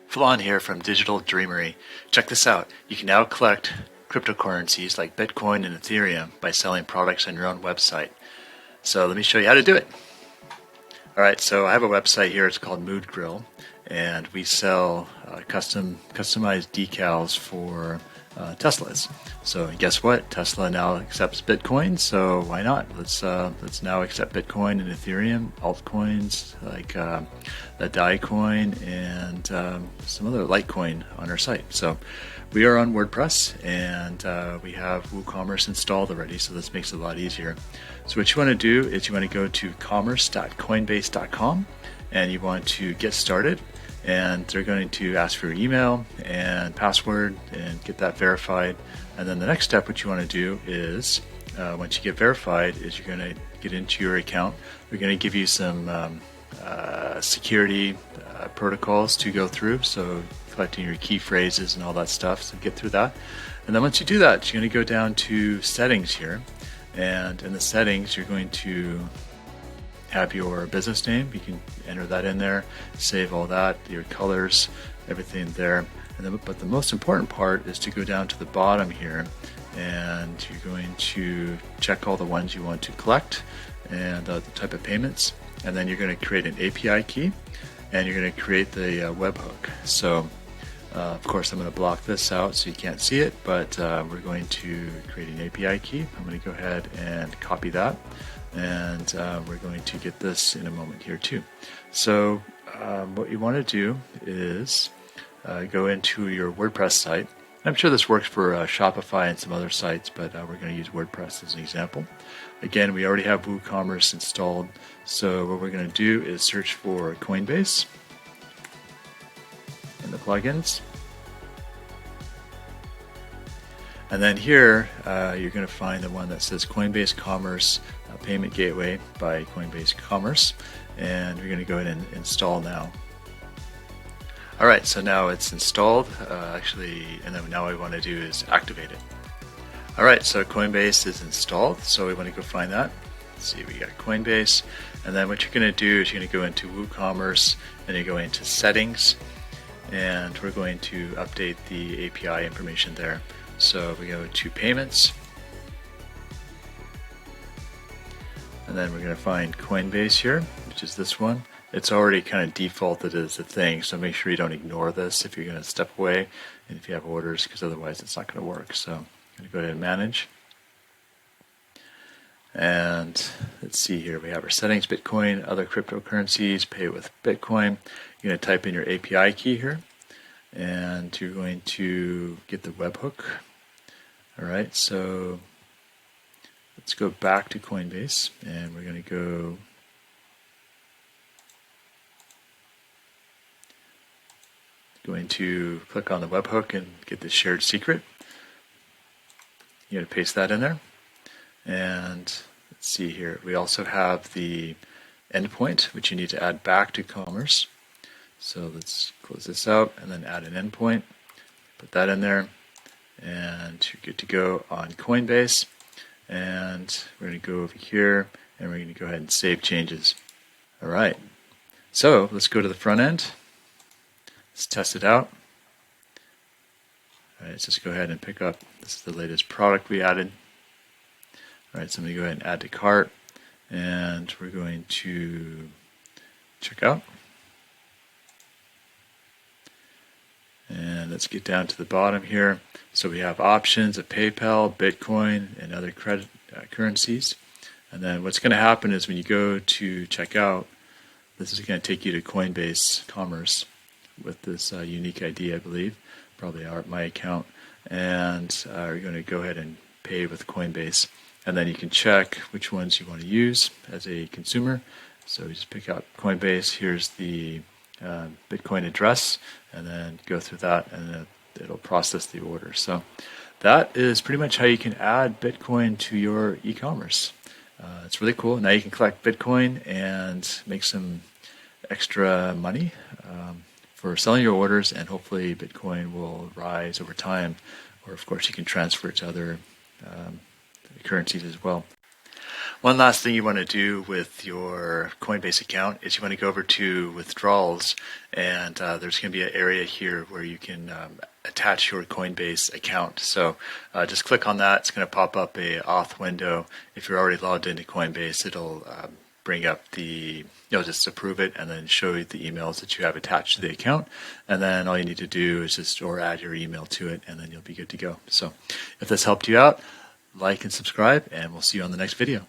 Flan here from Digital Dreamery. Check this out. You can now collect cryptocurrencies like Bitcoin and Ethereum by selling products on your own website. So let me show you how to do it. Alright, so I have a website here. It's called Mood Grill, and we sell customized decals for Teslas. So guess what? Tesla now accepts Bitcoin, so why not? Let's now accept Bitcoin and Ethereum, altcoins like the Dai coin and some other Litecoin on our site. So we are on WordPress, and we have WooCommerce installed already, so this makes it a lot easier. So what you want to do is you want to go to commerce.coinbase.com, and you want to get started. And they're going to ask for your email and password and get that verified. And then the next step, what you want to do is, once you get verified, is you're going to get into your account. They're going to give you some security protocols to go through, so collecting your key phrases and all that stuff, so get through that. And then once you do that, you're going to go down to settings here. And in the settings, you're going to have your business name. You can enter that in there, save all that, your colors, everything there. And then, but the most important part is to go down to the bottom here, and you're going to check all the ones you want to collect and the type of payments. And then you're going to create an API key, and you're going to create the webhook. So of course I'm going to block this out so you can't see it, but we're going to create an API key. I'm going to go ahead and copy that. And we're going to get this in a moment here too. So what you want to do is go into your WordPress site. I'm sure this works for Shopify and some other sites, but we're going to use WordPress as an example. Again, we already have WooCommerce installed, so what we're going to do is search for Coinbase in the plugins. And then here, you're going to find the one that says Coinbase Commerce Payment Gateway by Coinbase Commerce, and we're going to go ahead and install now. Alright, so now it's installed, and then now what we want to do is activate it. Alright, so Coinbase is installed, so we want to go find that. Let's see, we got Coinbase, and then what you're going to do is you're going to go into WooCommerce, and you go into Settings, and we're going to update the API information there. So we go to Payments, and then we're going to find Coinbase here, which is this one. It's already kind of defaulted as a thing, so make sure you don't ignore this if you're going to step away and if you have orders, because otherwise it's not going to work. So I'm going to go ahead and manage. And let's see here, we have our settings, Bitcoin, other cryptocurrencies, pay with Bitcoin. You're going to type in your API key here, and you're going to get the webhook. Alright, so let's go back to Coinbase, and we're going to click on the webhook and get the shared secret. You're going to paste that in there. And let's see here, we also have the endpoint, which you need to add back to Commerce. So let's close this out and then add an endpoint. Put that in there, and you're good to go on Coinbase. And we're going to go over here, and we're going to go ahead and save changes. All right, so let's go to the front end. Let's test it out. All right, let's just go ahead and pick up, this is the latest product we added. All right, so I'm going to go ahead and add to cart, and we're going to check out. And let's get down to the bottom here. So we have options of PayPal, Bitcoin, and other credit currencies. And then what's going to happen is when you go to checkout, this is going to take you to Coinbase Commerce with this unique ID, I believe, probably my account. And you're going to go ahead and pay with Coinbase. And then you can check which ones you want to use as a consumer. So you just pick out Coinbase. Here's the Bitcoin address, and then go through that, and it'll process the order. So that is pretty much how you can add Bitcoin to your e-commerce. It's really cool. Now you can collect Bitcoin and make some extra money for selling your orders, and hopefully Bitcoin will rise over time. Or of course you can transfer it to other currencies as well. One last thing you want to do with your Coinbase account is you want to go over to withdrawals, and there's going to be an area here where you can attach your Coinbase account. So just click on that. It's going to pop up a auth window. If you're already logged into Coinbase, it'll bring up the, just approve it and then show you the emails that you have attached to the account. And then all you need to do is just add your email to it, and then you'll be good to go. So if this helped you out, like and subscribe, and we'll see you on the next video.